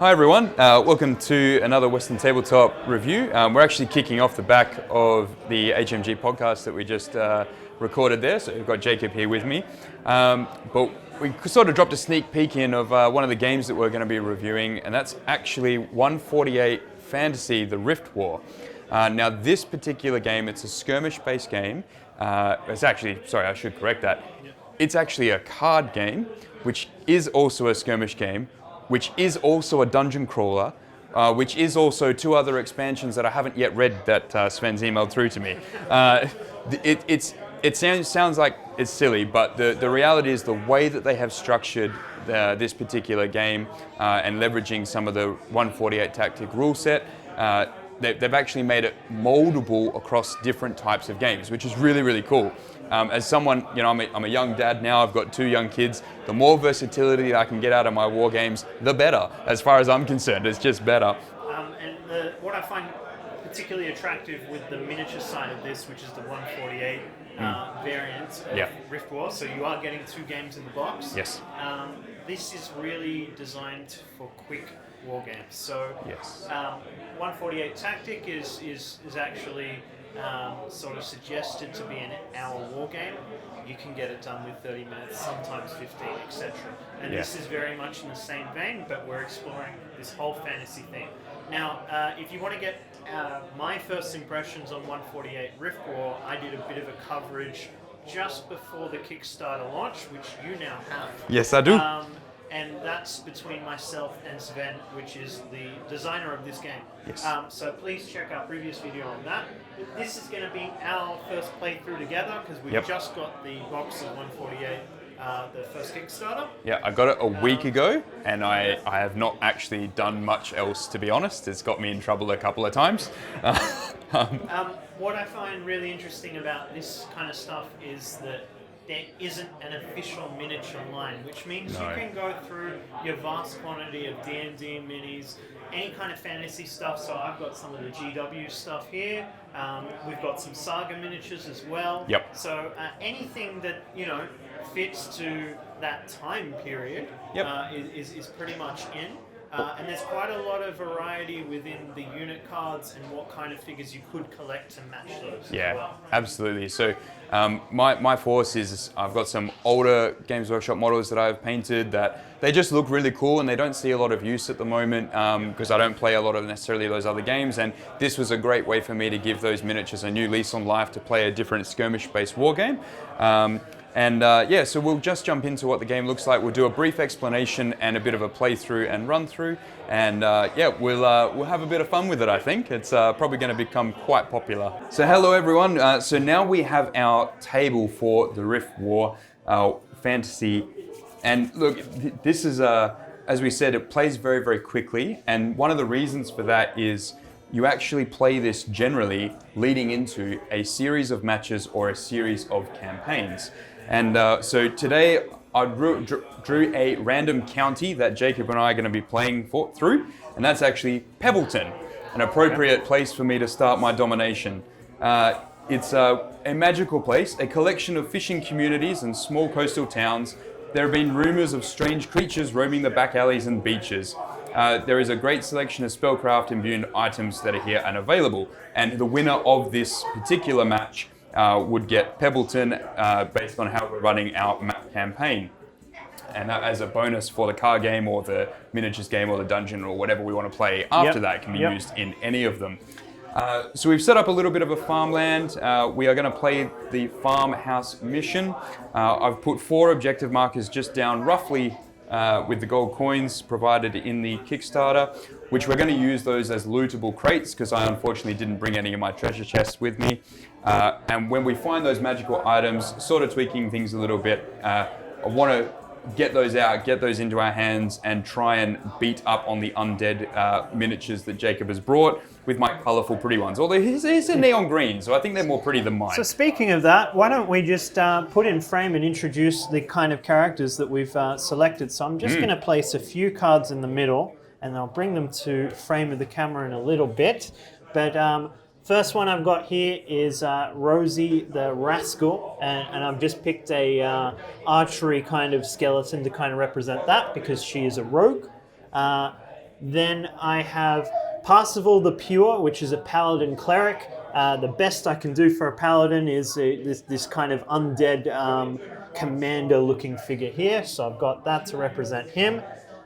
Hi everyone, welcome to another Western Tabletop review. We're actually kicking off the back of the HMG podcast that we just recorded there, so we've got Jacob here with me. But we sort of dropped a sneak peek in of one of the games that we're going to be reviewing, and that's actually 148 Fantasy, the Rift War. Now this particular game, it's a skirmish-based game. It's actually, sorry, I should correct that. It's actually a card game, which is also a skirmish game, which is also a dungeon crawler, which is also two other expansions that I haven't yet read that Sven's emailed through to me. It sounds like it's silly, but the reality is the way that they have structured this particular game and leveraging some of the 148 tactic rule set, they've actually made it moldable across different types of games, which is really, really cool. As someone, you know, I'm a young dad now, I've got 2 young kids. The more versatility that I can get out of my war games, the better, as far as I'm concerned. It's just better. What I find particularly attractive with the miniature side of this, which is the 148 variant of Rift War, so you are getting 2 games in the box. Yes. This is really designed for quick war games. So 148 Tactic is actually sort of suggested to be an hour war game. You can get it done with 30 minutes, sometimes 15, etc. And this is very much in the same vein, but we're exploring this whole fantasy thing. Now, if you want to get my first impressions on 148 Rift War, I did a bit of a coverage just before the Kickstarter launch, which you now have. Yes, I do. And that's between myself and Svein, which is the designer of this game. Yes. So please check our previous video on that. This is going to be our first playthrough together because we've just got the box of 148, the first Kickstarter. Yeah, I got it a week ago, and I have not actually done much else, to be honest. It's got me in trouble a couple of times. What I find really interesting about this kind of stuff is that there isn't an official miniature line, which means you can go through your vast quantity of D&D minis, any kind of fantasy stuff. So I've got some of the GW stuff here. We've got some Saga miniatures as well. Yep. So anything that, you know, fits to that time period is pretty much in. And there's quite a lot of variety within the unit cards and what kind of figures you could collect to match those as well. Absolutely. So my force is I've got some older Games Workshop models that I've painted that they just look really cool and they don't see a lot of use at the moment because I don't play a lot of necessarily those other games, and this was a great way for me to give those miniatures a new lease on life to play a different skirmish-based war game. So we'll just jump into what the game looks like. We'll do a brief explanation and a bit of a playthrough and run through, and we'll have a bit of fun with it. I think it's probably going to become quite popular. So hello everyone. So now we have our table for the Rift War Fantasy, and look, this is as we said, it plays very, very quickly, and one of the reasons for that is you actually play this generally leading into a series of matches or a series of campaigns. And so today I drew a random county that Jacob and I are going to be playing through, and that's actually Pebbleton, an appropriate place for me to start my domination. It's a magical place, a collection of fishing communities and small coastal towns. There have been rumors of strange creatures roaming the back alleys and beaches. There is a great selection of spellcraft imbued items that are here and available, and the winner of this particular match would get Pebbleton based on how we're running our map campaign. And as a bonus for the card game or the miniatures game or the dungeon or whatever we want to play after that can be used in any of them. So we've set up a little bit of a farmland. We are going to play the farmhouse mission. I've put 4 objective markers just down roughly with the gold coins provided in the Kickstarter, which we're going to use those as lootable crates because I unfortunately didn't bring any of my treasure chests with me. And when we find those magical items, sort of tweaking things a little bit, I want to get those out, get those into our hands, and try and beat up on the undead miniatures that Jacob has brought with my colourful pretty ones. Although his are neon green, so I think they're more pretty than mine. So speaking of that, why don't we just put in frame and introduce the kind of characters that we've selected. So I'm just going to place a few cards in the middle, and I'll bring them to frame of the camera in a little bit. But first one I've got here is Rosie the Rascal, and I've just picked a archery kind of skeleton to kind of represent that because she is a rogue. Then I have Parsifal the Pure, which is a paladin cleric. The best I can do for a paladin is this kind of undead commander-looking figure here. So I've got that to represent him.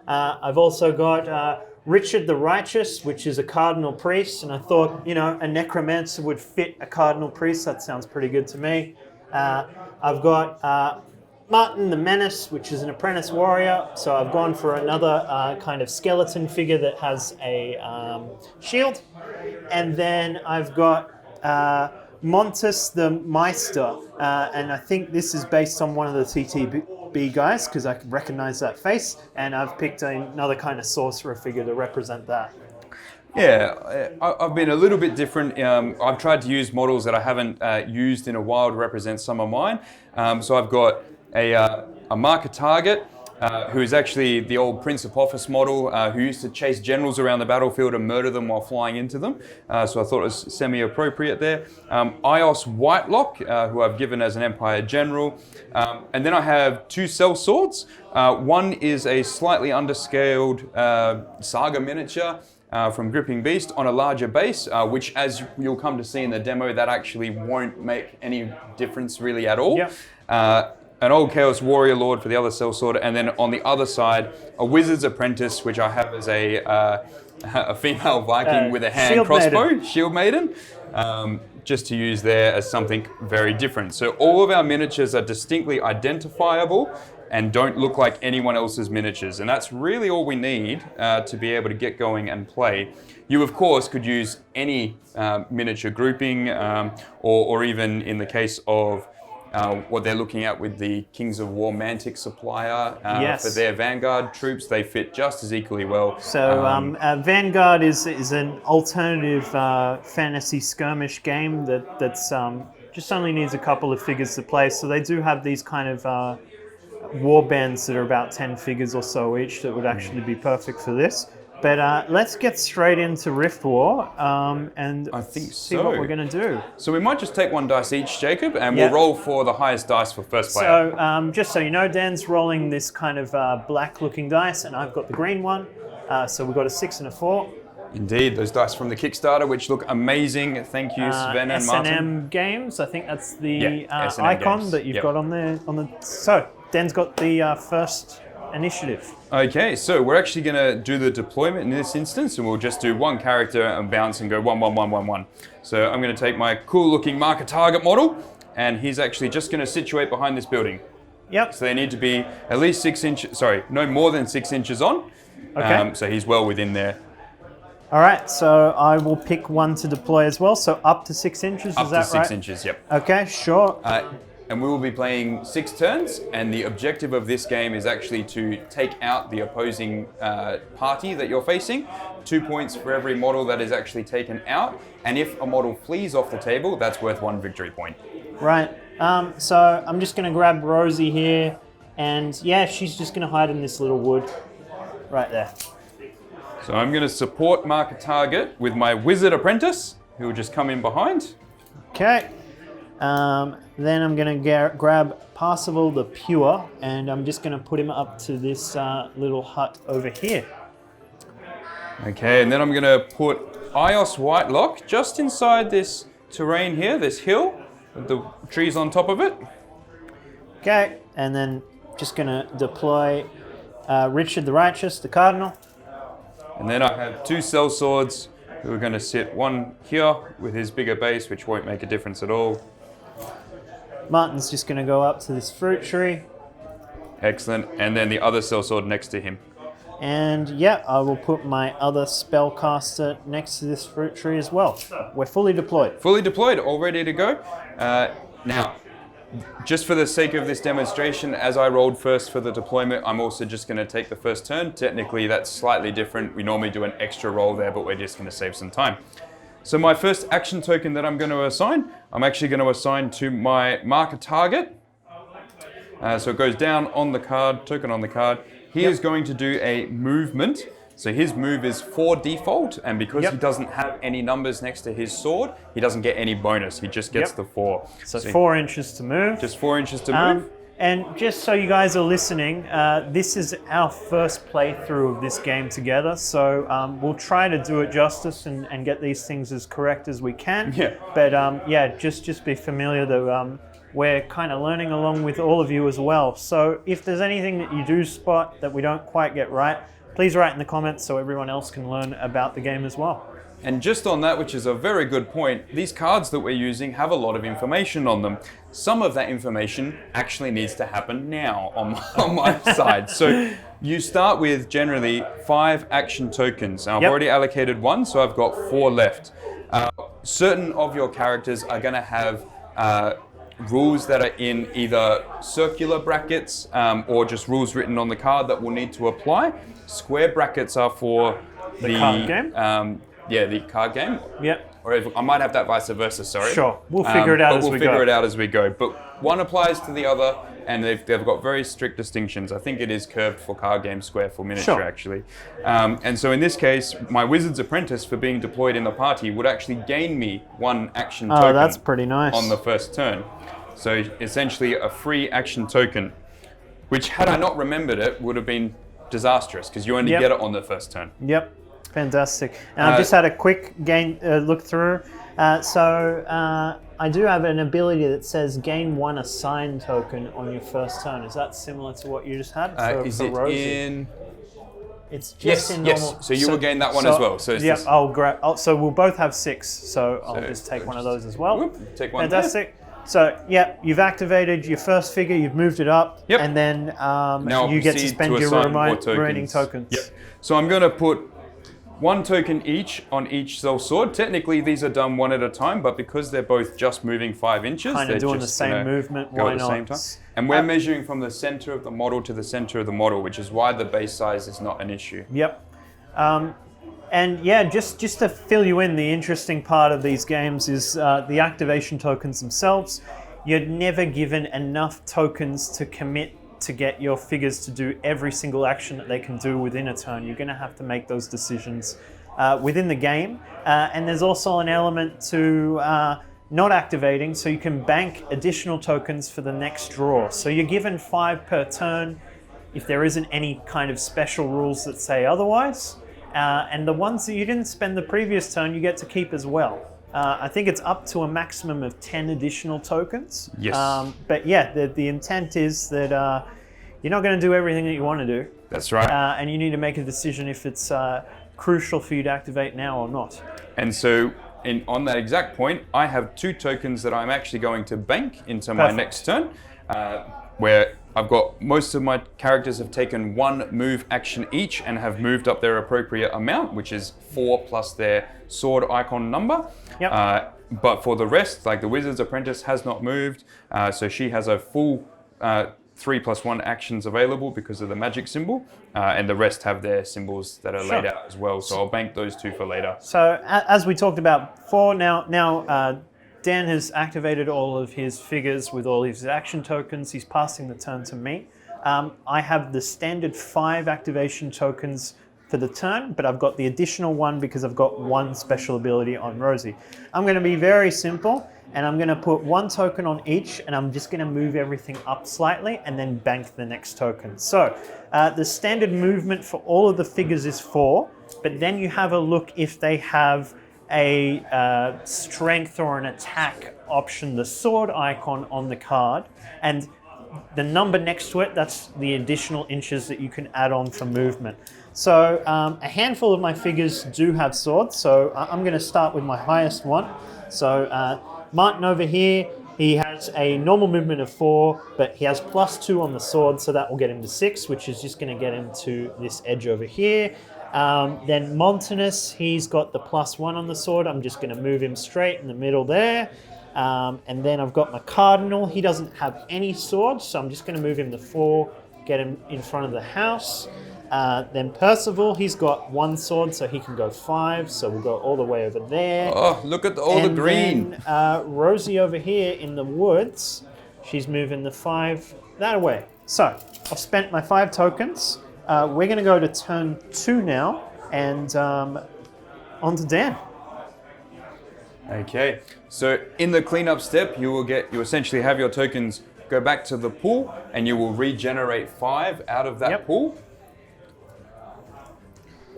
I've also got Richard the Righteous, which is a cardinal priest, and I thought, you know, a necromancer would fit a cardinal priest. That sounds pretty good to me. I've got Martin the Menace, which is an apprentice warrior. So I've gone for another kind of skeleton figure that has a shield. And then I've got Montus the Meister, and I think this is based on one of the TTB guys because I can recognize that face, and I've picked another kind of sorcerer figure to represent that. Yeah, I've been a little bit different. I've tried to use models that I haven't used in a while to represent some of mine. So I've got a marker target, who is actually the old Prince of Office model, who used to chase generals around the battlefield and murder them while flying into them. So I thought it was semi-appropriate there. Ios Whitelock, who I've given as an Empire General. And then I have two cell swords. One is a slightly underscaled Saga miniature from Gripping Beast on a larger base, which, as you'll come to see in the demo, that actually won't make any difference really at all. Yep. An old Chaos Warrior Lord for the other sellsword, and then on the other side, a Wizard's Apprentice, which I have as a female Viking with a hand Shield crossbow, Maiden. Shield Maiden, just to use there as something very different. So all of our miniatures are distinctly identifiable and don't look like anyone else's miniatures, and that's really all we need to be able to get going and play. You, of course, could use any miniature grouping, or even in the case of what they're looking at with the Kings of War Mantic supplier for their Vanguard troops, they fit just as equally well. So Vanguard is an alternative fantasy skirmish game that's just only needs a couple of figures to play. So they do have these kind of war bands that are about 10 figures or so each that would actually be perfect for this. But let's get straight into Rift War and see what we're going to do. So we might just take one dice each, Jacob, and we'll roll for the highest dice for first player. So just so you know, Dan's rolling this kind of black-looking dice, and I've got the green one. So we've got a 6 and a 4. Indeed, those dice from the Kickstarter, which look amazing. Thank you, Svein and Martin. S&M Games, I think that's the icon Games. that you've got on there. So Dan's got the first initiative. Okay, so we're actually going to do the deployment in this instance, and we'll just do one character and bounce and go 1, 1, 1, 1, 1. So I'm going to take my cool-looking marker target model, and he's actually just going to situate behind this building. Yep. So they need to be at least 6 inches, no more than 6 inches on. Okay. So he's well within there. All right, so I will pick one to deploy as well. So up to 6 inches, is that right? Up to 6 inches, yep. Okay, sure. And we will be playing 6 turns, and the objective of this game is actually to take out the opposing party that you're facing. 2 points for every model that is actually taken out, and if a model flees off the table, that's worth 1 victory point. Right, so I'm just going to grab Rosie here, and yeah, she's just going to hide in this little wood right there. So I'm going to support marker target with my Wizard Apprentice, who will just come in behind. Okay. Then I'm going to grab Parsifal the Pure, and I'm just going to put him up to this little hut over here. Okay, and then I'm going to put Ios Whitelock just inside this terrain here, this hill, with the trees on top of it. Okay, and then just going to deploy Richard the Righteous, the Cardinal. And then I have 2 sellswords who are going to sit, one here with his bigger base, which won't make a difference at all. Martin's just going to go up to this fruit tree. Excellent. And then the other sellsword next to him. And yeah, I will put my other spellcaster next to this fruit tree as well. We're fully deployed. Fully deployed, all ready to go. Now, just for the sake of this demonstration, as I rolled first for the deployment, I'm also just going to take the first turn. Technically, that's slightly different. We normally do an extra roll there, but we're just going to save some time. So my first action token that I'm going to assign, I'm actually going to assign to my marker target. So it goes down on the card, token on the card. He is going to do a movement. So his move is 4 default, and because he doesn't have any numbers next to his sword, he doesn't get any bonus. He just gets the 4. So 4 inches to move. Just 4 inches to move. And just so you guys are listening, this is our first playthrough of this game together, so we'll try to do it justice and get these things as correct as we can. Yeah. But just be familiar that we're kind of learning along with all of you as well. So if there's anything that you do spot that we don't quite get right, please write in the comments so everyone else can learn about the game as well. And just on that, which is a very good point, these cards that we're using have a lot of information on them. Some of that information actually needs to happen now on my side. So you start with generally 5 action tokens. Now, I've already allocated 1, so I've got 4 left. Certain of your characters are going to have rules that are in either circular brackets or just rules written on the card that will need to apply. Square brackets are for the card game? The card game. Yep. Or I might have that vice versa, sorry. Sure, we'll figure it out as we go. We'll figure it out as we go. But one applies to the other, and they've got very strict distinctions. I think it is curved for card game, square for miniature, actually. And so in this case, my Wizard's Apprentice, for being deployed in the party, would actually gain me 1 action token. Oh, that's pretty nice. On the first turn. So essentially a free action token, which had I not remembered it, would have been disastrous, because you only get it on the first turn. Yep. Fantastic. And I've just had a quick look through. I do have an ability that says gain 1 assigned token on your first turn. Is that similar to what you just had for Rosie? It's just in normal. Yes. So you will gain that one as well. So it's I'll grab. So we'll both have 6. So I'll just take one of those as well. Whoop, take one. Fantastic. So you've activated your first figure. You've moved it up, and then you get to spend your remaining tokens. Yep. So I'm going to put 1 token each on each sword. Technically, these are done 1 at a time, but because they're both just moving 5 inches, they're doing the same movement. Why not? Same time. And we're measuring from the center of the model to the center of the model, which is why the base size is not an issue. Yep. And just to fill you in, the interesting part of these games is the activation tokens themselves. You're never given enough tokens to commit to get your figures to do every single action that they can do within a turn. You're going to have to make those decisions within the game. And there's also an element to not activating, so you can bank additional tokens for the next draw. So you're given 5 per turn if there isn't any kind of special rules that say otherwise. And the ones that you didn't spend the previous turn, you get to keep as well. I think it's up to a maximum of 10 additional tokens. Yes. But the intent is that you're not going to do everything that you want to do. That's right. And you need to make a decision if it's crucial for you to activate now or not. And so on that exact point, I have 2 tokens that I'm actually going to bank into my next turn, where I've got most of my characters have taken 1 move action each and have moved up their appropriate amount, which is 4 plus their sword icon number. Yep. But for the rest, like the Wizard's Apprentice has not moved, so she has a full 3+1 actions available because of the magic symbol, and the rest have their symbols that are laid out as well. So I'll bank those 2 for later. So as we talked about before, now Dan has activated all of his figures with all his action tokens. He's passing the turn to me. I have the standard 5 activation tokens for the turn, but I've got the additional 1 because I've got 1 special ability on Rosie. I'm going to be very simple, and I'm going to put 1 token on each, and I'm just going to move everything up slightly and then bank the next token. So the standard movement for all of the figures is 4, but then you have a look if they have a strength or an attack option, the sword icon on the card, and the number next to it, that's the additional inches that you can add on for movement. So a handful of my figures do have swords, so I'm going to start with my highest one. So Martin over here, he has a normal movement of 4, but he has +2 on the sword, so that will get him to 6, which is just going to get him to this edge over here. Then Montanus, he's got the +1 on the sword. I'm just going to move him straight in the middle there. And then I've got my Cardinal. He doesn't have any swords, so I'm just going to move him to 4, get him in front of the house. Then Percival, he's got 1 sword, so he can go 5, so we'll go all the way over there. Oh, look at all the green. Then, Rosie over here in the woods, she's moving the 5 that way. So I've spent my 5 tokens. We're going to go to turn 2 now, and on to Dan. Okay, so in the cleanup step, you essentially have your tokens go back to the pool, and you will regenerate 5 out of that pool.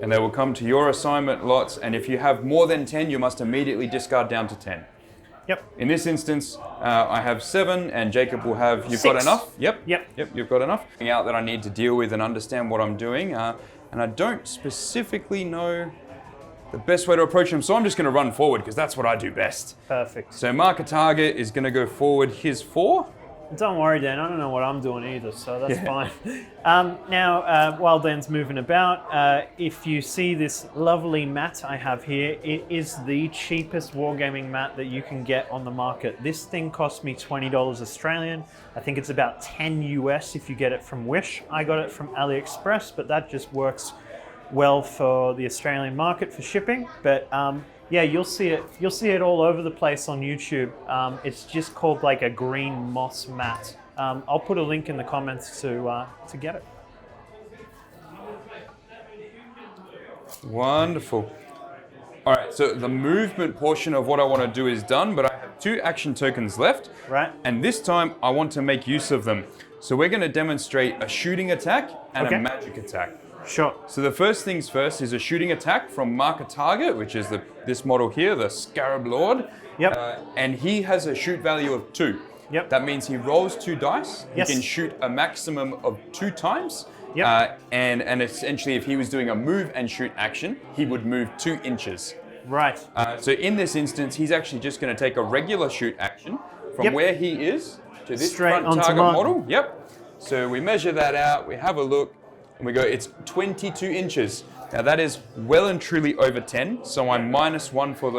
And they will come to your assignment lots, and if you have more than 10, you must immediately discard down to 10. Yep. In this instance, I have 7, and Jacob will have, you've 6. got enough? Yep, you've got enough. Out that I need to deal with and understand what I'm doing, and I don't specifically know the best way to approach him, so I'm just going to run forward, because that's what I do best. Perfect. So mark a target is going to go forward his 4. Don't worry, Dan. I don't know what I'm doing either, so that's fine. Now, while Dan's moving about, if you see this lovely mat I have here, it is the cheapest wargaming mat that you can get on the market. This thing cost me $20 Australian. I think it's about 10 US if you get it from Wish. I got it from AliExpress, but that just works well for the Australian market for shipping. But yeah, you'll see it. You'll see it all over the place on YouTube. It's just called like a green moss mat. I'll put a link in the comments to get it. Wonderful. All right, so the movement portion of what I want to do is done, but I have 2 action tokens left. Right. And this time I want to make use of them. So we're going to demonstrate a shooting attack and a magic attack. Sure. So the first things first is a shooting attack from Mark a Target, which is this model here, the Scarab Lord. Yep. And he has a shoot value of 2. Yep. That means he rolls 2 dice. Yes. He can shoot a maximum of 2 times. Yep. And essentially, if he was doing a move and shoot action, he would move 2 inches. Right. So in this instance, he's actually just going to take a regular shoot action from where he is to this straight front target Martin. model. Yep. So we measure that out, we have a look, and we go, it's 22 inches. Now that is well and truly over 10, so I'm -1 for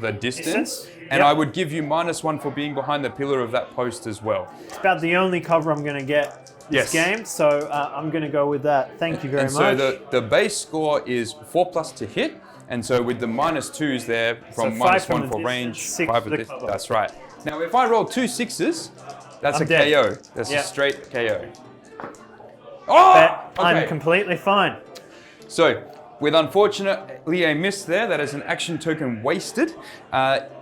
the distance. And I would give you -1 for being behind the pillar of that post as well. It's about the only cover I'm going to get this game, so I'm going to go with that. Thank you very much. So the base score is 4+ to hit, and so with the -2s there, from So 5 -1 for distance, range, 6 5 for for the this. cover. That's right. Now if I roll 2 6s, that's I'm a dead. KO. That's a straight KO. But Okay. I'm completely fine. So, with unfortunately a miss there, that is an action token wasted.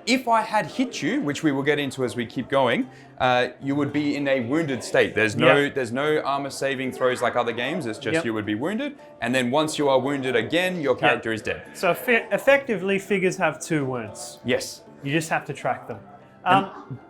If I had hit you, which we will get into as we keep going, you would be in a wounded state. There's no armor saving throws like other games. It's just you would be wounded, and then once you are wounded again, your character is dead. So effectively, figures have 2 wounds. Yes. You just have to track them.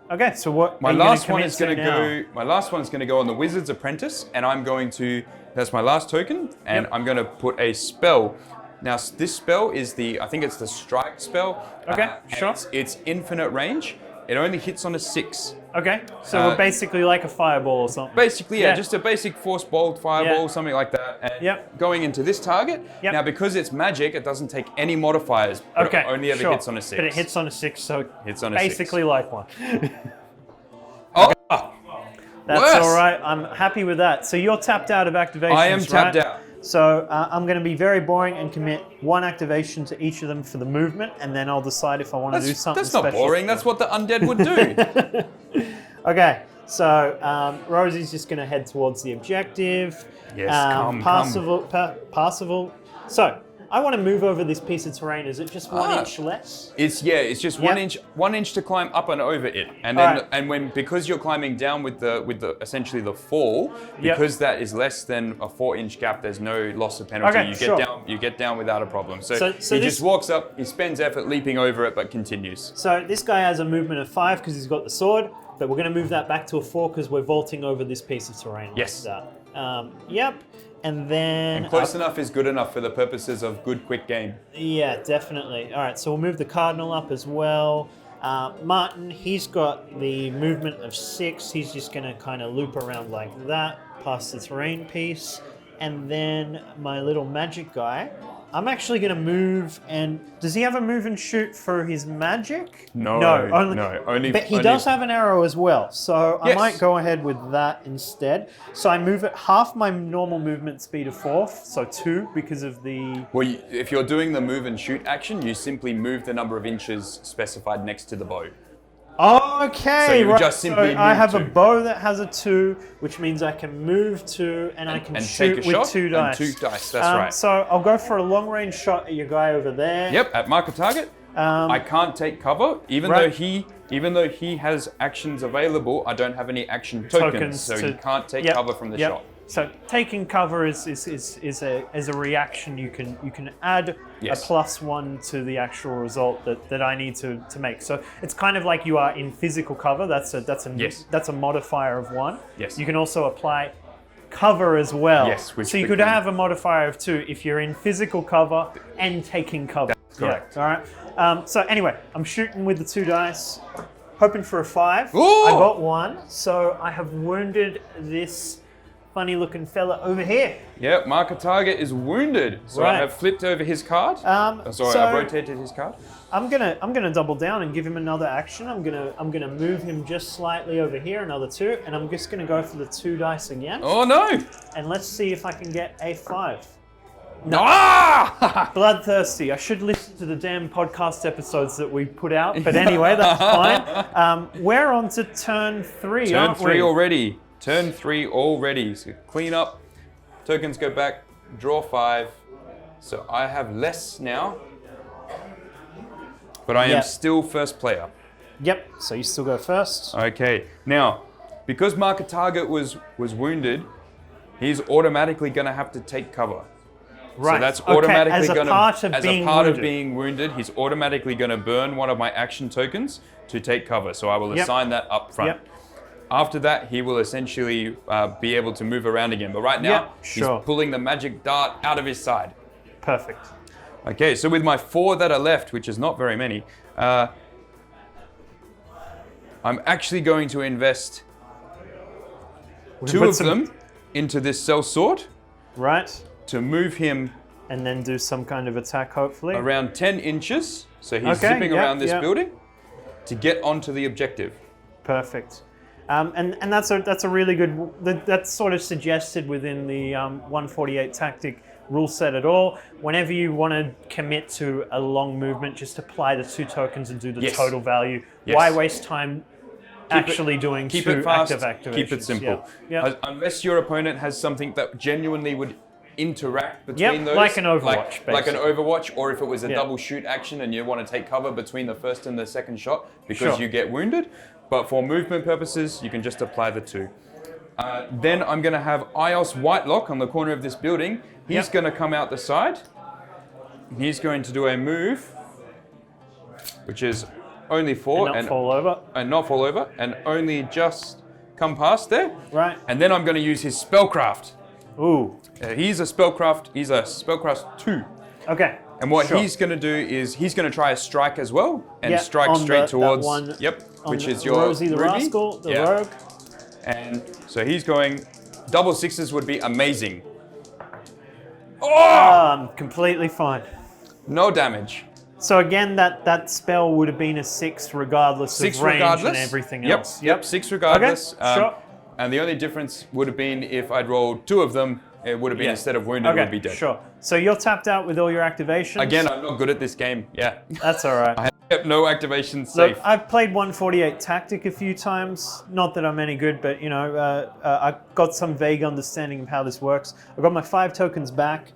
Okay, so what? My last one is going to go. My last one is going to go on the Wizard's Apprentice, and I'm going to. That's my last token, and I'm going to put a spell. Now this spell is I think it's the strike spell. Okay, sure. It's infinite range. It only hits on a 6. Okay, so we're basically like a fireball or something. Basically, just a basic force bolt fireball, something like that. And going into this target. Now, because it's magic, it doesn't take any modifiers. But it only ever hits on a 6. But it hits on a 6, so hits on a basically 6. like one. That's worse. all right. I'm happy with that. So you're tapped out of activations, I am tapped out. So I'm going to be very boring and commit 1 activation to each of them for the movement, and then I'll decide if I want to do something special. That's not boring. That's what the undead would do. Okay, so Rosie's just going to head towards the objective. Yes, Parsifal. So I want to move over this piece of terrain. Is it just 1 inch less? It's just 1 inch to climb up and over it, and then because you're climbing down with the essentially the fall, because that is less than a 4-inch gap, there's no loss of penalty. You get down without a problem. So he just walks up, he spends effort leaping over it, but continues. So this guy has a movement of 5 because he's got the sword, but we're going to move that back to a 4 because we're vaulting over this piece of terrain. Yes. Like that. Yep. And then... And close enough is good enough for the purposes of good, quick game. Yeah, definitely. All right, so we'll move the Cardinal up as well. Martin, he's got the movement of 6. He's just going to kind of loop around like that, past the terrain piece. And then my little magic guy, I'm actually going to move and... Does he have a move and shoot for his magic? No, only... But he does have an arrow as well, so I might go ahead with that instead. So I move at half my normal movement speed of 4, so 2 because of the... Well, if you're doing the move and shoot action, you simply move the number of inches specified next to the bow. Okay, so you just simply move I have 2. a bow that has a 2, which means I can move 2 and I can shoot with 2 dice. And 2 dice, that's right. So I'll go for a long range shot at your guy over there. Yep, at mark a target. I can't take cover, even though he has actions available. I don't have any action tokens, so he can't take cover from the shot. So taking cover is a reaction you can add a +1 to the actual result that I need to make. So it's kind of like you are in physical cover. That's a modifier of 1. Yes. You can also apply cover as well. Yes. So you could have a modifier of 2 if you're in physical cover and taking cover. That's correct. Yeah, all right. So anyway, I'm shooting with the 2 dice, hoping for a 5. Ooh! I got 1, so I have wounded this funny looking fella over here. Yep, mark a target is wounded. So I have flipped over his card. I've rotated his card. I'm gonna double down and give him another action. I'm gonna move him just slightly over here, another 2, and I'm just gonna go for the 2 dice again. Oh no! And let's see if I can get a 5. No! Ah! Bloodthirsty. I should listen to the damn podcast episodes that we put out, but anyway, that's fine. We're on to turn 3, aren't we? Turn 3 already. Turn 3 already. So clean up, tokens go back, draw 5. So I have less now, but I am still first player. Yep, so you still go first. Okay, now, because mark a target was wounded, he's automatically going to have to take cover. Right. So that's automatically going to, as a part of being wounded, he's automatically going to burn one of my action tokens to take cover. So I will assign that up front. Yep. After that, he will essentially be able to move around again. But right now, he's pulling the magic dart out of his side. Perfect. Okay, so with my 4 that are left, which is not very many, I'm actually going to invest 2 of them into this sellsword. Right. To move him. And then do some kind of attack, hopefully. Around 10 inches. So he's zipping around this building to get onto the objective. Perfect. And that's a really good, that's sort of suggested within the 148 tactic rule set at all. Whenever you want to commit to a long movement, just apply the 2 tokens and do the total value. Why waste time doing 2 active activations? Keep it simple. Unless your opponent has something that genuinely would interact between those. Like an Overwatch, like an Overwatch, or if it was a double shoot action and you want to take cover between the first and the second shot because you get wounded. But for movement purposes, you can just apply the 2. Then I'm going to have Ios Whitelock on the corner of this building. He's going to come out the side. He's going to do a move, which is only 4. And not fall over. And not fall over, and only just come past there. Right. And then I'm going to use his Spellcraft. Ooh. He's a Spellcraft 2. Okay. And what he's going to do is he's going to try a strike as well, and strike straight towards, which is your Rosie the Rascal, the Rogue. And so he's going, double 6s would be amazing. Oh! Completely fine. No damage. So again, that spell would have been a 6 regardless of range and everything else. Yep, 6 regardless. Okay, and the only difference would have been if I'd rolled 2 of them, it would have been instead of wounded, it would be dead. Sure. So you're tapped out with all your activations. Again, I'm not good at this game. Yeah. That's all right. I have kept no activations safe. Look, I've played 148 Tactic a few times. Not that I'm any good, but I've got some vague understanding of how this works. I've got my 5 tokens back.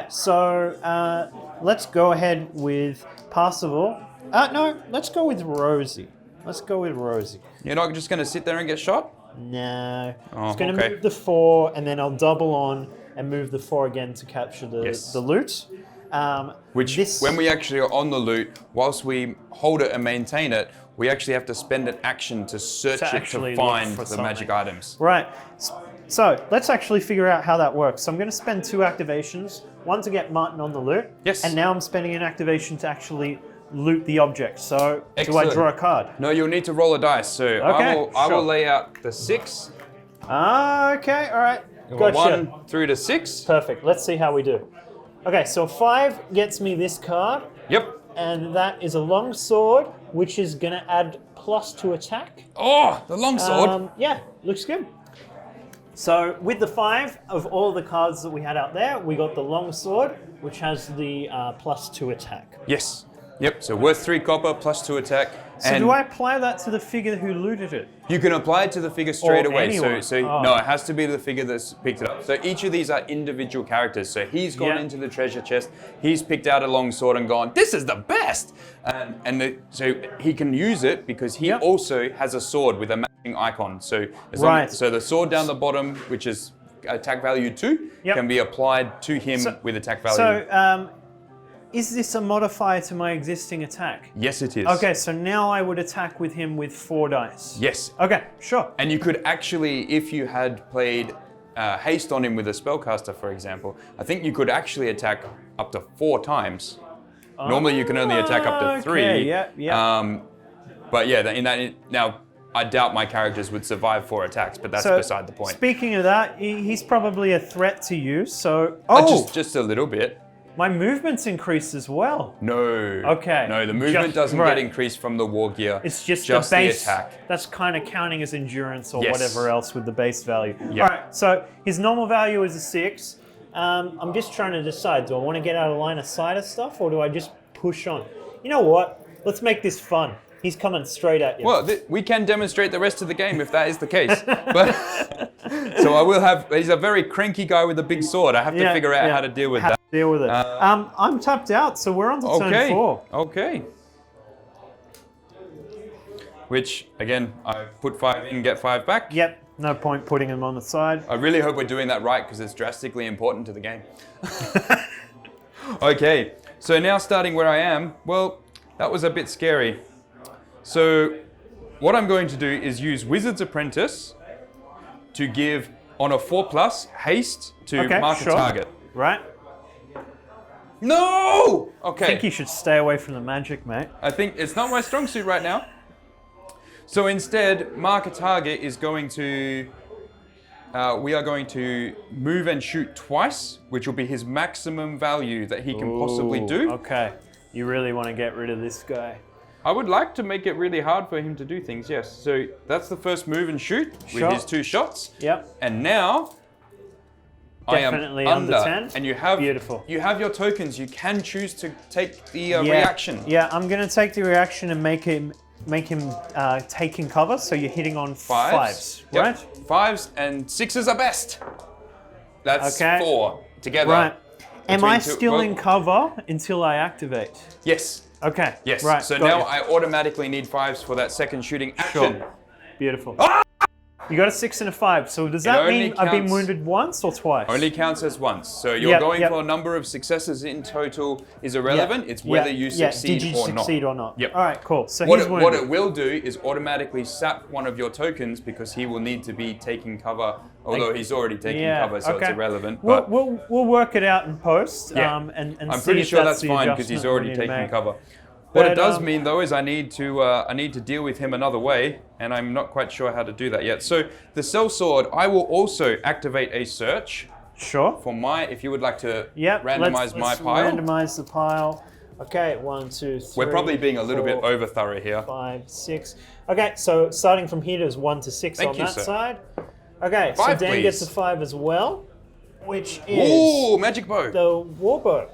So let's go ahead with Parsifal. No, let's go with Rosie. You're not just going to sit there and get shot? No. It's going to move the 4, and then I'll double on and move the 4 again to capture the loot. When we actually are on the loot, whilst we hold it and maintain it, we actually have to spend an action to search it to find the magic items. Right. So let's actually figure out how that works. So I'm going to spend 2 activations, one to get Martin on the loot. Yes. And now I'm spending an activation to actually loot the object. So Excellent. Do I draw a card? No, you'll need to roll a dice. So I will lay out the 6. Okay, all right. Gotcha. 1 through to 6. Perfect. Let's see how we do. Okay, so 5 gets me this card. Yep. And that is a long sword, which is going to add +2 attack. Oh, the long sword. Looks good. So with the 5 of all the cards that we had out there, we got the long sword, which has the +2 attack. Yes. Yep, so worth 3 copper plus 2 attack. So and do I apply that to the figure who looted it? you can apply it to the figure straight away. Anyone? No, it has to be the figure that's picked it up. So each of these are individual characters. So he's gone into the treasure chest, he's picked out a long sword and gone, this is the best! So he can use it because he also has a sword with a matching icon. So, so the sword down the bottom, which is attack value 2, can be applied to him with attack value. So, is this a modifier to my existing attack? Yes, it is. Okay, so now I would attack with him with 4 dice. Yes. Okay, sure. And you could actually, if you had played haste on him with a spellcaster, for example, I think you could actually attack up to 4 times. Normally you can only attack up to 3. Okay, yeah. But yeah, now I doubt my characters would survive 4 attacks, but that's beside the point. Speaking of that, he's probably a threat to you, so... Just a little bit. My movement's increased as well. No. Okay. No, the movement doesn't get increased from the war gear. It's just the base. The attack. That's kind of counting as endurance or whatever else with the base value. Yep. All right, so his normal value is a 6. I'm just trying to decide, do I want to get out of line of sight of stuff or do I just push on? You know what? Let's make this fun. He's coming straight at you. Well, we can demonstrate the rest of the game if that is the case. But so I will have. He's a very cranky guy with a big sword. I have to figure out how to deal with that. Deal with it. I'm tapped out, so we're on to turn 4. Okay. Which again, I put 5 in, get 5 back. Yep. No point putting him on the side. I really hope we're doing that right because it's drastically important to the game. Okay. So now starting where I am. Well, that was a bit scary. So what I'm going to do is use Wizard's Apprentice to give, on a 4+, haste to mark a target. Right. No! Okay. I think you should stay away from the magic, mate. I think it's not my strong suit right now. So instead, mark a target is going to, we are going to move and shoot twice, which will be his maximum value that he can possibly do. Okay. You really want to get rid of this guy. I would like to make it really hard for him to do things, yes. So that's the first move and shoot with his 2 shots. Yep. And now, Definitely I am under 10. and you have Beautiful. You have your tokens. You can choose to take the reaction. Yeah, I'm going to take the reaction and make him taking cover, so you're hitting on 5s, right? 5s and 6s are best. That's 4 together. Right. Am I still in cover until I activate? Yes. Okay. Yes. Right. So now I automatically need 5s for that second shooting action. Sure. Beautiful. Ah! You got a 6 and a 5. So does that mean I've been wounded once or twice? Only counts as once. So you're going for a number of successes in total is irrelevant. It's whether you succeed or not. Did you succeed or not? Yep. All right, cool. So what it will do is automatically sap one of your tokens because he will need to be taking cover, although he's already taking cover, so it's irrelevant. But we'll work it out in post. I'm and pretty see sure if that's fine because he's already taking cover. What it does mean though is I need to deal with him another way, and I'm not quite sure how to do that yet. So the sellsword, I will also activate a search. Sure. For if you would like to randomize my pile. Randomize the pile. Okay, 1, 2, 3. We're probably being a little bit over thorough here. 5, 6. Okay, so starting from here, there's 1 to 6 on that side. Okay, 5, so Dan please. gets a 5 as well, which is Ooh, magic bow. the warbow,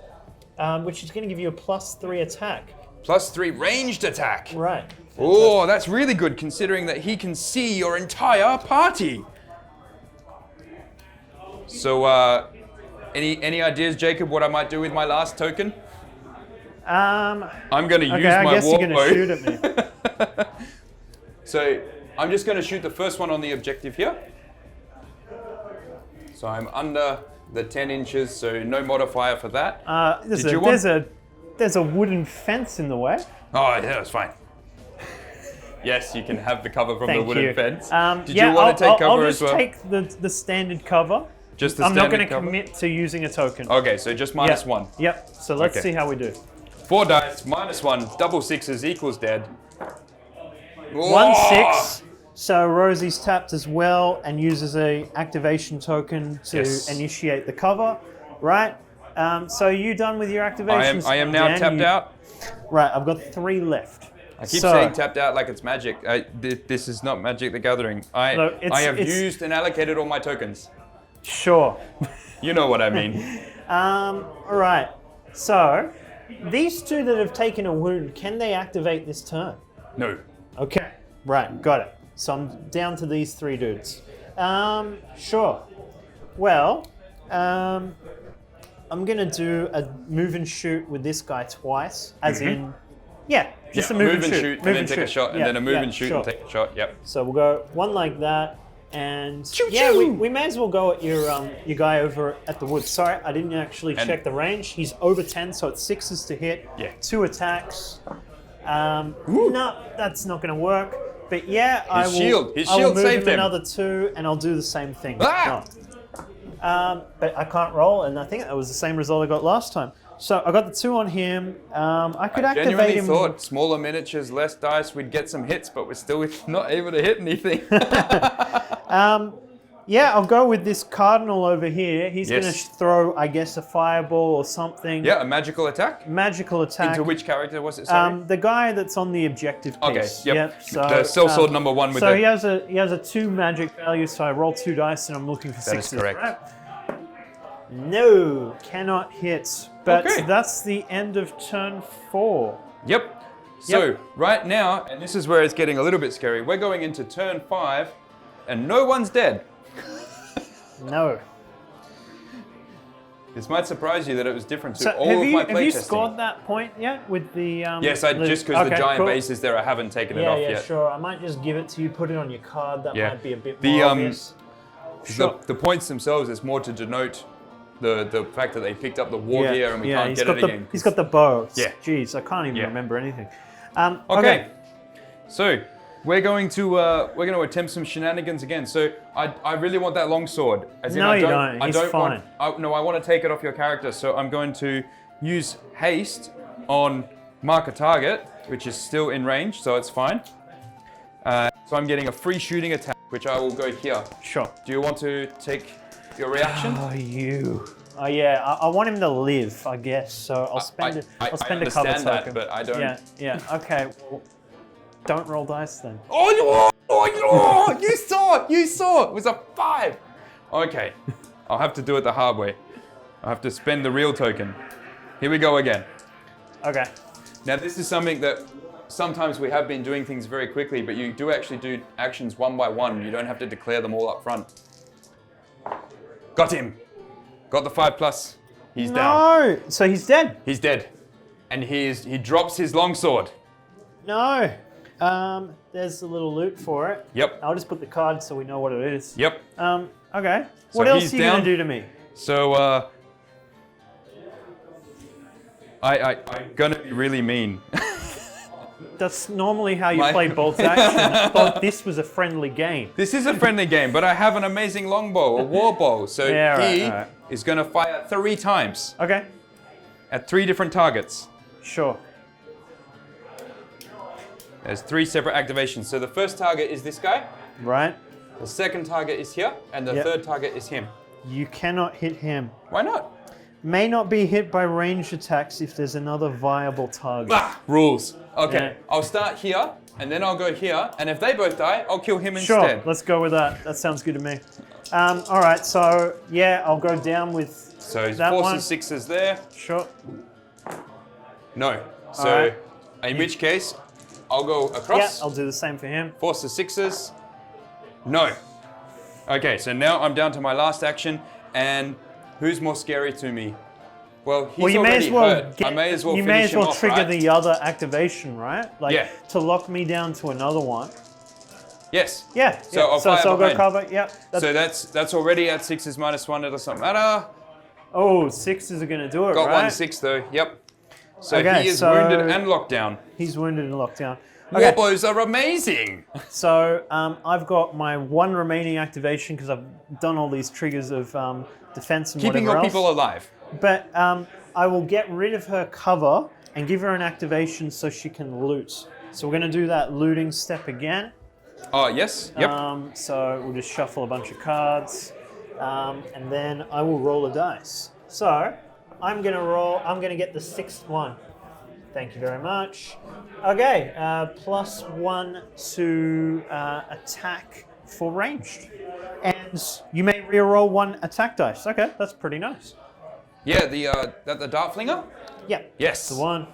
which is going to give you a +3 attack. +3 ranged attack. Right. Oh, that's really good considering that he can see your entire party. So, any ideas, Jacob, what I might do with my last token? I'm going to use my I guess warbow. you're going to shoot at me. So, I'm just going to shoot the first one on the objective here. So I'm under the 10 inches, so no modifier for that. There's a wooden fence in the way. Oh, yeah, that's fine. Yes, you can have the cover from the wooden fence. Did you want to take cover as well? I'll just take the standard cover. Just the I'm standard not going to cover? commit to using a token. Okay, so just -1. Yep, so let's see how we do. 4 dice, -1, double 6s equals dead. 1 6. So Rosie's tapped as well and uses a activation token to initiate the cover, right? So are you done with your activations? I am now tapped out. Right, I've got 3 left. I keep saying tapped out like it's magic. This is not Magic the Gathering. I have used and allocated all my tokens. Sure. You know what I mean. All right. So these two that have taken a wound, can they activate this turn? No. Okay, right, got it. So I'm down to these 3 dudes. Sure. Well, I'm gonna do a move and shoot with this guy twice, as in, just a move and shoot. And then take a shot, and then a move and shoot and take a shot. Yep. So we'll go one like that, and Choo-choo! we may as well go at your guy over at the wood. Sorry, I didn't actually check the range. He's over 10, so it's 6s to hit. Yeah. 2 attacks. No, that's not going to work. But yeah, His shield move saved him. another 2, and I'll do the same thing. Ah! No. But I can't roll, and I think that was the same result I got last time. So I got the 2 on him. I could activate Genuinely him. thought smaller miniatures, less dice, we'd get some hits, but we're still not able to hit anything. Yeah, I'll go with this cardinal over here. He's Yes. going to throw, I guess, a fireball or something. Yeah, a magical attack. Magical attack. Into which character was it? Sorry. The guy that's on the objective piece. Okay, yep. So, The sellsword number 1 with so the... he has a 2 magic value, so I roll 2 dice and I'm looking for 6s. That is correct. Right? No, cannot hit. But Okay. that's the end of turn 4. Yep. So right now, and this is where it's getting a little bit scary, we're going into turn 5 and no one's dead. No. This might surprise you that it was different to So all of my have you playtesting. scored that point yet with the... Yes, just because the giant cool. base is there, I haven't taken it off Yeah, yet. sure. I might just give it to you, put it on your card. That Yeah. might be a bit The, more obvious. Sure. The points themselves is more to denote the fact that they picked up the war gear and we can't get it again. He's got the bow. Yeah. Jeez, I can't even remember anything. Okay. So we're going to attempt some shenanigans again. So I really want that longsword. As in, No, I you don't. don't. I He's don't fine. want. I want to take it off your character. So I'm going to use haste on mark a target, which is still in range, so it's fine. So I'm getting a free shooting attack, which I will go here. Sure. Do you want to take your reaction? Oh, you. Oh yeah, I want him to live, I guess. So I'll spend I'll spend a cover understand that, token. but I don't. Yeah. Okay. Well, don't roll dice then. Oh, you saw. It was a 5. Okay, I'll have to do it the hard way. I'll have to spend the real token. Here we go again. Okay. Now this is something that sometimes we have been doing things very quickly, but you do actually do actions one by one. You don't have to declare them all up front. Got him. Got the 5+. He's down. No. So he's dead. He's dead. And he drops his longsword. No. There's a little loot for it. Yep. I'll just put the card so we know what it is. Yep. Okay. So What else he's are you gonna down. do to me? So I'm gonna be really mean. That's normally how you My- play bolt action. Thought this was a friendly game. This is a friendly game, but I have an amazing longbow, a war bow. So Yeah, he right. is gonna fire 3 times Okay. at 3 different targets. Sure. There's 3 separate activations. So the first target is this guy, Right. the second target is here, and the Yep. third target is him. You cannot hit him. Why not? May not be hit by ranged attacks if there's another viable target. Rules. Okay, Yeah. I'll start here, and then I'll go here, and if they both die, I'll kill him Sure, instead. let's go with that. That sounds good to me. All right, so yeah, I'll go down with So that forces one. 6s there. Sure. No. So Alright. in which case, I'll go Yeah, across. I'll do the same for him. Force the 6s. No. Okay, so now I'm down to my last action, and who's more scary to me? Well, he's Well, you may already as well hurt. I may as well you finish may as him well off, trigger right? the other activation, right? Like Yeah. to lock me down to another one. Yes. Yeah. So yeah. I'll fire so I'll go behind. cover. Yeah. So that's already at 6s -1. It doesn't matter. Oh, 6s are gonna do it, Got right? 1 6 though. Yep. So Okay, he is so- wounded and locked down. He's wounded and locked down. War Okay. bows are amazing. So I've got my 1 remaining activation because I've done all these triggers of defense and Keeping whatever your else. people alive. But I will get rid of her cover and give her an activation so she can loot. So we're going to do that looting step again. Oh yes. Yep. So we'll just shuffle a bunch of cards, and then I will roll a dice. So I'm going to get the 6th one. Thank you very much. Okay, +1 to attack for ranged. And you may reroll 1 attack dice. Okay, that's pretty nice. Yeah, the dart flinger? Yeah. Yes. The one.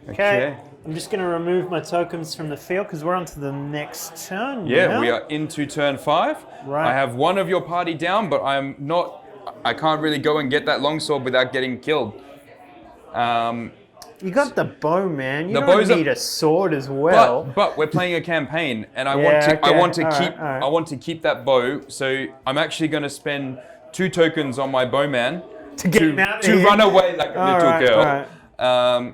Okay. I'm just going to remove my tokens from the field because we're on to the next turn. Yeah, now. we are into turn 5. Right. I have one of your party down, but I can't really go and get that longsword without getting killed. You got the bow, man. You The don't bow's need a sword as well. But we're playing a campaign, and I Yeah, want to okay. keep All right. I want to keep that bow. So I'm actually going to spend 2 tokens on my bowman Get him out of to here. run away like a little Alright, girl. alright.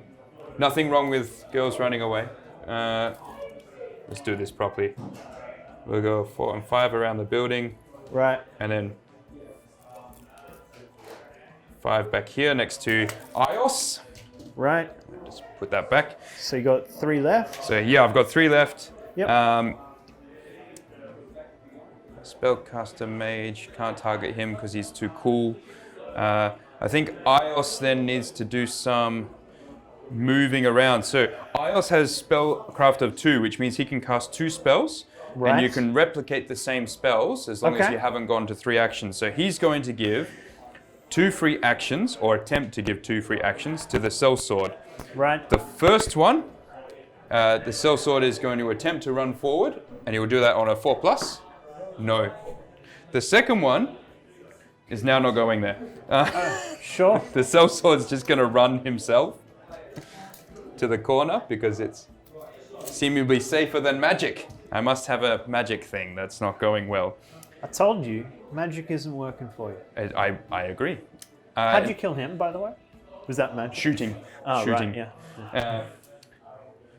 Nothing wrong with girls running away. Let's do this properly. We'll go 4 and 5 around the building, Right. and then 5 back here next to Ios. Right. Just put that back. So you got 3 left. So yeah, I've got 3 left. Yep. Spellcaster mage, can't target him because he's too cool. I think Ios then needs to do some moving around. So Ios has spellcraft of 2, which means he can cast 2 spells. Right. And you can replicate the same spells as long as Okay. you haven't gone to 3 actions. So he's going to give 2 free actions, or attempt to give 2 free actions to the sellsword. Right. The first one, the sellsword is going to attempt to run forward, and he will do that on a 4+. No. The second one is now not going there. Sure. The sellsword's just going to run himself to the corner because it's seemingly safer than magic. I must have a magic thing that's not going well. I told you, magic isn't working for you. I agree. How'd you kill him, by the way? Was that magic? Shooting. Oh, Shooting. right, yeah.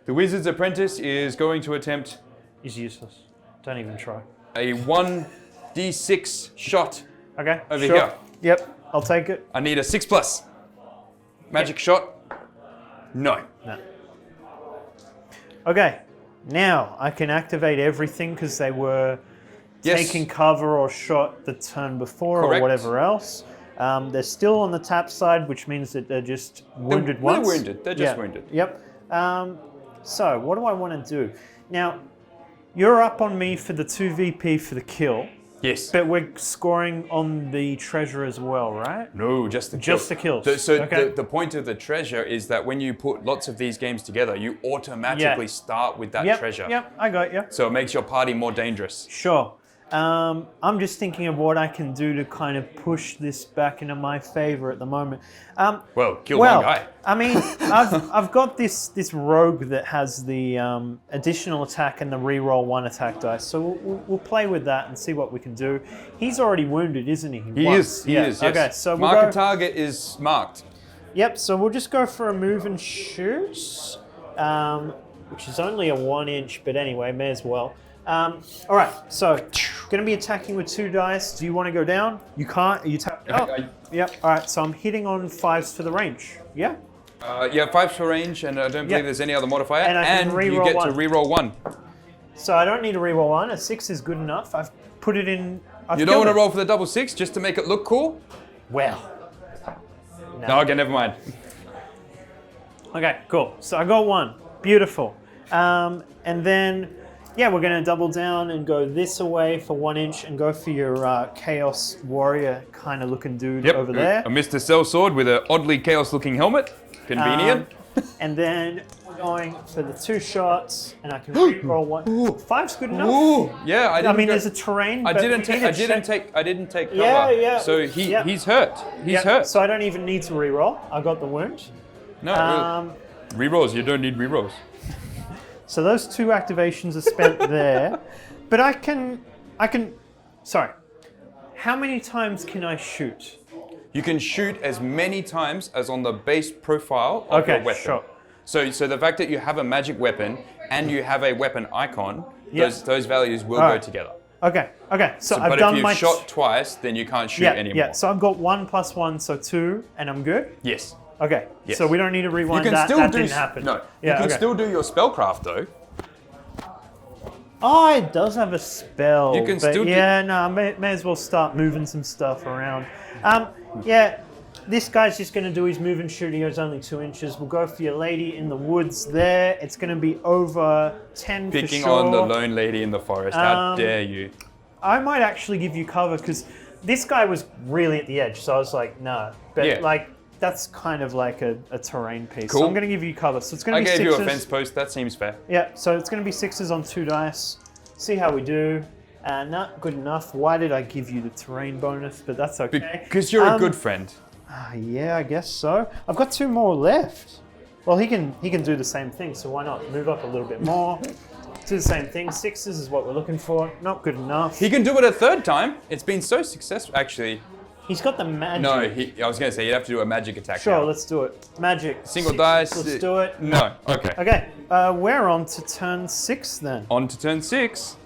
The wizard's apprentice is going to attempt He's useless. Don't even try. a 1d6 shot Okay. over sure. here. Yep. I'll take it. I need a 6+. Magic shot. No. No. Okay. Now I can activate everything because they were Yes. taking cover or shot the turn before Correct. or whatever else. They're still on the tap side, which means that they're just wounded once. They're wounded. They're just Yeah. wounded. Yep. So what do I want to do? Now, you're up on me for the 2 VP for the kill, Yes. but we're scoring on the treasure as well, right? No, just the kills. Just the kills. So Okay. the point of the treasure is that when you put lots of these games together, you automatically Yeah. start with that Yep. treasure. Yep. I got you. So it makes your party more dangerous. Sure. I'm just thinking of what I can do to kind of push this back into my favor at the moment. Well, kill one guy. I mean, I've got this rogue that has the additional attack and the reroll 1 attack dice, so we'll play with that and see what we can do. He's already wounded, isn't he? He is. He is. Yes. Okay, so we'll mark go, a target is marked. Yep. So we'll just go for a move and shoot, which is only a 1 inch, but anyway, may as well. All right, so going to be attacking with 2 dice. Do you want to go down? You can't. You tap. Oh, yep. All right, so I'm hitting on 5s for the range. Yeah. Yeah, 5 for range, and I don't believe there's any other modifier. And I can you reroll get 1. to reroll 1. So I don't need to reroll 1. A 6 is good enough. I've put it in. You don't want to roll for the double 6 just to make it look cool? Well. No, okay, never mind. Okay, cool. So I got 1. Beautiful. And then, yeah, we're going to double down and go this away for 1 inch and go for your Chaos Warrior kind of looking dude over there. A Mr. Sellsword with an oddly chaos-looking helmet. Convenient. And then we're going for the 2 shots, and I can re-roll 1. 5's good enough. Ooh, yeah, I didn't. There's a terrain. I but didn't we take. need I to didn't check- take. I didn't take cover. Yeah. So he's hurt. He's hurt. So I don't even need to re-roll. I got the wound. No. Rerolls. You don't need rerolls. So those 2 activations are spent there, but I can. Sorry. How many times can I shoot? You can shoot as many times as on the base profile of your weapon. Sure. So the fact that you have a magic weapon and you have a weapon icon, those values will go together. Okay. So I've but done if my you've shot twice, then you can't shoot anymore. Yeah. So I've got 1 + 1, so 2, and I'm good. Yes. Okay. Yes. So we don't need to rewind You can that. still That do. didn't happen. No. Yeah, you can still do your spellcraft though. Oh, it does have a spell. You can still do- I may as well start moving some stuff around. Yeah, this guy's just going to do his move and shoot. He goes only 2 inches. We'll go for your lady in the woods there. It's going to be over 10 Picking for sure. on the lone lady in the forest. How dare you? I might actually give you cover because this guy was really at the edge, so I was like, no. But Yeah. like, that's kind of like a terrain piece. Cool. So I'm going to give you cover. So it's going to I be gave sixes. you a fence post. That seems fair. Yeah, so it's going to be 6s on 2 dice. See how we do. Not good enough. Why did I give you the terrain bonus? But that's okay. Because you're a good friend. Yeah, I guess so. I've got 2 more left. Well, he can do the same thing, so why not move up a little bit more? Do the same thing. 6s is what we're looking for. Not good enough. He can do it a third time. It's been so successful. Actually, He's got the magic. no. I was going to say you'd have to do a magic attack. Sure, now. let's do it. Magic. Single 6s. dice. Let's do it. No. Okay. Okay, we're on to turn 6 then. On to turn 6.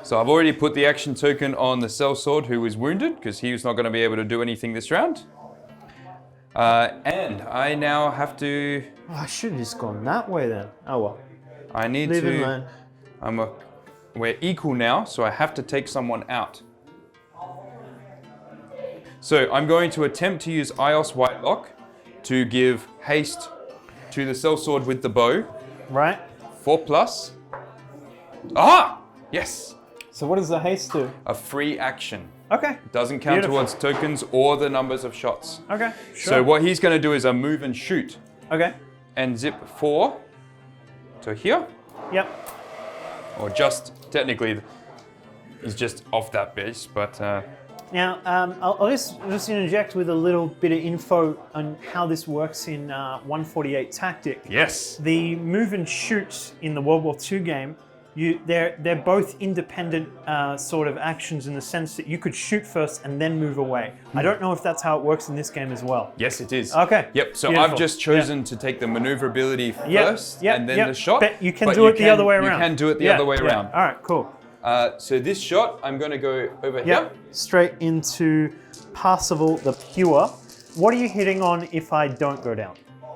So I've already put the action token on the sellsword who was wounded because he was not going to be able to do anything this round. And I now have to. Oh, I should have just gone that way then. Oh well. I need Live and to. learn. We're equal now, so I have to take someone out. So I'm going to attempt to use Ios Whitelock to give haste to the sellsword with the bow. Right. 4+. Ah! Yes! So what does the haste do? A free action. Okay. Doesn't count Beautiful. towards tokens or the numbers of shots. Okay. Sure. So what he's going to do is a move and shoot Okay. and zip 4 to here, Yep. or just technically he's just off that base, but Now, I'll just interject with a little bit of info on how this works in 148 Tactic. yes. The move and shoot in the World War II game, they're both independent sort of actions in the sense that you could shoot first and then move away. I don't know if that's how it works in this game as well. Yes, it is. Okay. Yep. So Beautiful. I've just chosen to take the maneuverability Yep, first yep, and then yep. the shot. But you can do it the other way around. You can do it the Yeah, other way yeah. around. All right, cool. So this shot, I'm going to go over Yep. here. Straight into Parsifal the Pure. What are you hitting on if I don't go down?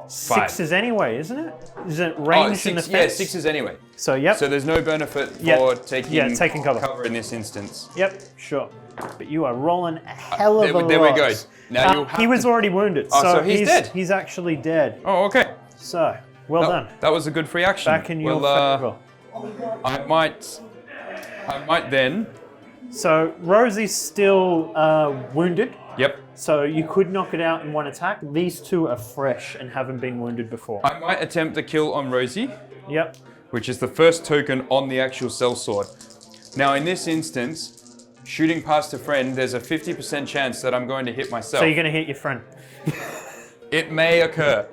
5. 6s anyway, isn't it? Is it Oh, range 6, and yeah, effects? 6s anyway. So, yep. So there's no benefit for Yep. taking taking cover. in this instance. Yep, sure. But you are rolling a hell of a lot. There we go. Now you have he was to- already wounded. Oh, so he's dead. He's actually dead. Oh, okay. So, well done. That was a good free action. Back in your well, favor. I might then. So, Rosie's still wounded. Yep. So you could knock it out in one attack. These two are fresh and haven't been wounded before. I might attempt a kill on Rosie, Yep. which is the first token on the actual sellsword. Now, in this instance, shooting past a friend, there's a 50% chance that I'm going to hit myself. So you're going to hit your friend. It may occur.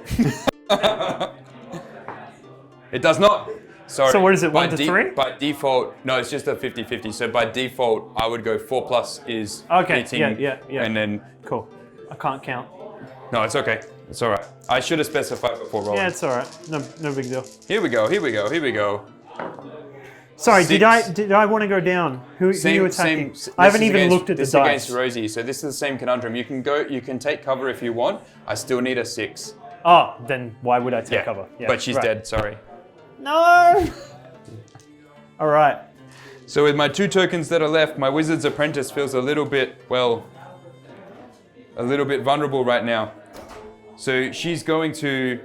It does not. Sorry. So what is it, By 1 to 3? By default, no, it's just a 50-50. So by default, I would go 4+ is Okay, hitting. yeah. And then, Cool. I can't count. no, it's okay. It's all right. I should have specified before rolling. Yeah, it's all right. No big deal. Here we go. Sorry, 6. did I want to go down? Who are you attacking? I haven't even looked at the this dice. This is against Rosie, so this is the same conundrum. You can take cover if you want. I still need a 6. Oh, then why would I take cover? Yeah, but she's right. dead. Sorry. No! All right. So with my 2 tokens that are left, my Wizard's Apprentice feels a little bit vulnerable right now. So she's going to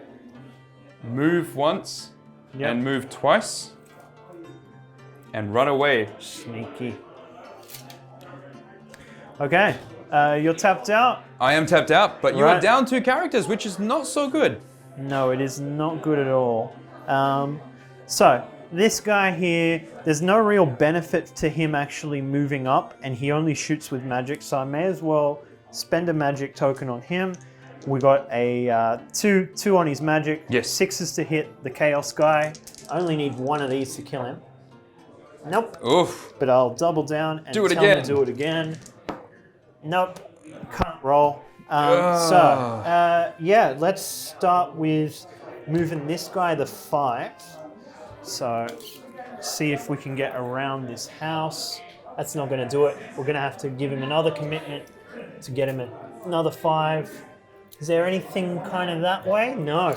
move once Yep. and move twice and run away. Sneaky. Okay. You're tapped out. I am tapped out, but you are Right. down 2 characters, which is not so good. No, it is not good at all. So, this guy here, there's no real benefit to him actually moving up, and he only shoots with magic, so I may as well spend a magic token on him. We got a 2 on his magic, Yes. 6s to hit the Chaos guy. I only need 1 of these to kill him. Nope. Oof. But I'll double down and Do it tell him again. to do it again. Nope. Can't roll. Yeah, let's start with moving this guy the 5. So, see if we can get around this house. That's not going to do it. We're going to have to give him another commitment to get him another 5. Is there anything kind of that way? No.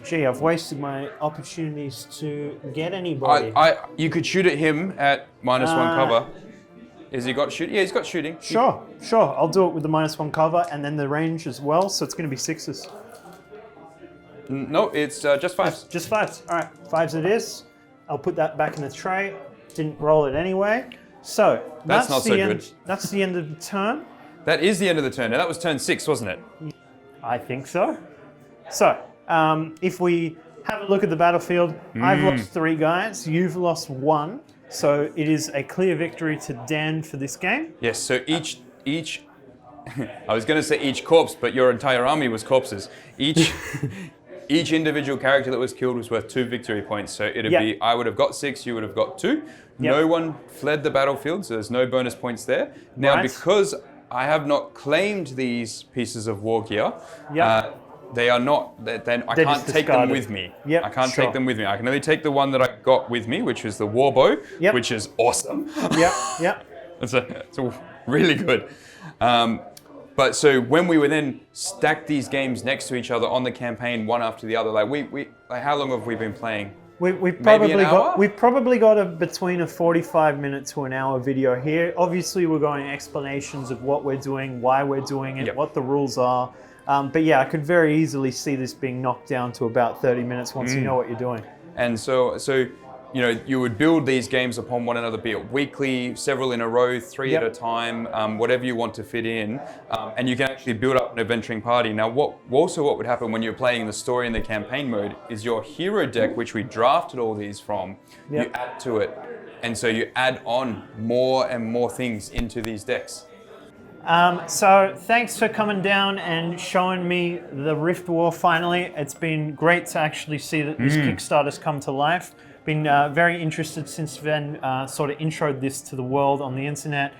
Gee, I've wasted my opportunities to get anybody. You could shoot at him at -1 cover. Has he got shooting? Yeah, he's got shooting. Sure. I'll do it with the -1 cover and then the range as well, so it's going to be 6s. No, it's just 5s. Just 5s. All right, 5s it is. I'll put that back in the tray. Didn't roll it anyway. So That's not so end, good. That's the end of the turn. That is the end of the turn. Now that was turn 6, wasn't it? I think so. So if we have a look at the battlefield, I've lost 3 guys. You've lost 1. So it is a clear victory to Dan for this game. Yes. So each. I was going to say each corpse, but your entire army was corpses. Each individual character that was killed was worth 2 victory points. So it'd be, I would have got 6, you would have got 2. No one fled the battlefield, so there's no bonus points there. Now, because I have not claimed these pieces of war gear, they are not, then I can't take them with me. I can't take them with me. I can only take the one that I got with me, which was the war bow, which is awesome. It's really good. But so when we would then stack these games next to each other on the campaign, one after the other, like how long have we been playing? We've probably got between a 45 minute to an hour video here. Obviously, we're going explanations of what we're doing, why we're doing it, what the rules are. But yeah, I could very easily see this being knocked down to about 30 minutes once you know what you're doing. And so you know, you would build these games upon one another, be it weekly, several in a row, 3 at a time, whatever you want to fit in, and you can actually build up an adventuring party. Now, what would happen when you're playing the story in the campaign mode is your hero deck, which we drafted all these from, you add to it, and so you add on more and more things into these decks. So thanks for coming down and showing me the Rift War finally. It's been great to actually see that this Kickstarter's come to life. Been very interested since Sven sort of introed this to the world on the internet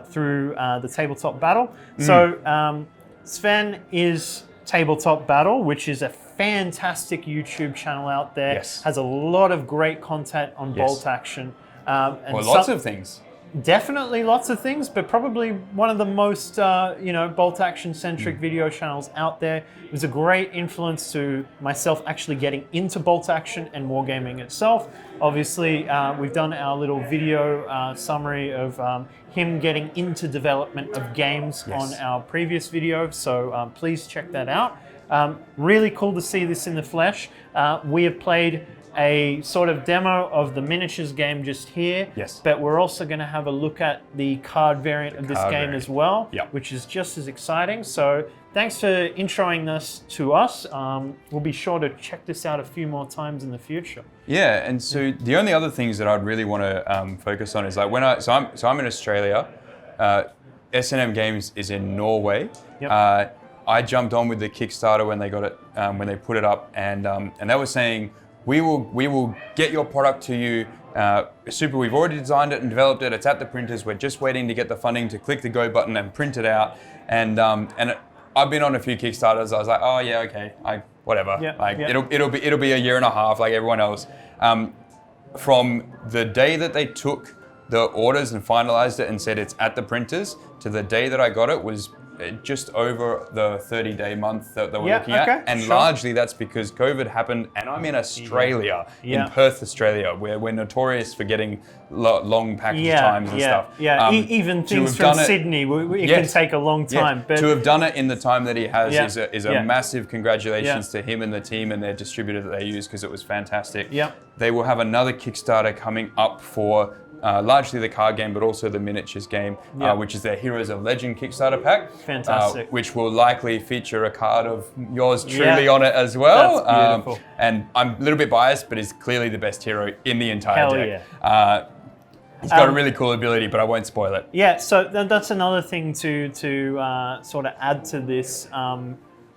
through the Tabletop Battle. So Sven is Tabletop Battle, which is a fantastic YouTube channel out there. Has a lot of great content on bolt action. And lots of things. Definitely lots of things, but probably one of the most bolt action centric video channels out there. It was a great influence to myself actually getting into bolt action and wargaming itself. Obviously, we've done our little video summary of him getting into development of games on our previous video, so please check that out. Really cool to see this in the flesh. We have played a sort of demo of the miniatures game just here, but we're also going to have a look at the card variant of this game as well, which is just as exciting. So thanks for introing this to us. We'll be sure to check this out a few more times in the future. Yeah, and so the only other things that I'd really want to focus on is like I'm in Australia. S&M Games is in Norway. I jumped on with the Kickstarter when they got it, when they put it up, and they were saying, we will get your product to you. We've already designed it and developed it. It's at the printers. We're just waiting to get the funding to click the go button and print it out. And I've been on a few Kickstarters. I was like, oh yeah, okay, whatever. It'll be a year and a half like everyone else. From the day that they took the orders and finalized it and said it's at the printers to the day that I got it was just over the 30-day month that they were looking at. And largely that's because COVID happened, and I'm in Australia, in Perth, Australia, where we're notorious for getting long package times and stuff. Even things from Sydney, it can take a long time. But to have done it in the time that he has is a massive congratulations to him and the team and their distributor that they use, because it was fantastic. They will have another Kickstarter coming up for largely the card game, but also the miniatures game, which is their Heroes of Legend Kickstarter pack. Fantastic. Which will likely feature a card of yours truly on it as well. That's beautiful. And I'm a little bit biased, but is clearly the best hero in the entire deck. He's got a really cool ability, but I won't spoil it. Yeah, so that's another thing to sort of add to this.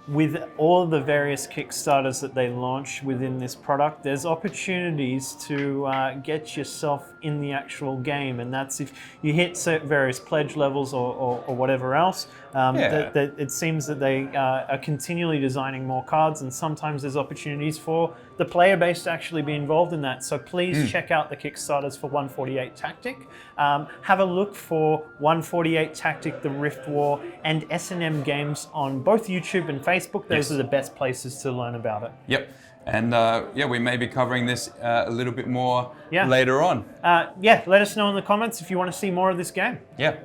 With all the various Kickstarters that they launch within this product, there's opportunities to get yourself in the actual game, and that's if you hit various pledge levels or whatever else. That it seems that they are continually designing more cards, and sometimes there's opportunities for the player base to actually be involved in that. So please check out the Kickstarters for 148 Tactic. Have a look for 148 Tactic, the Rift War, and S&M Games on both YouTube and Facebook. Those are the best places to learn about it. Yep. And we may be covering this a little bit more later on. Let us know in the comments if you want to see more of this game. Yeah.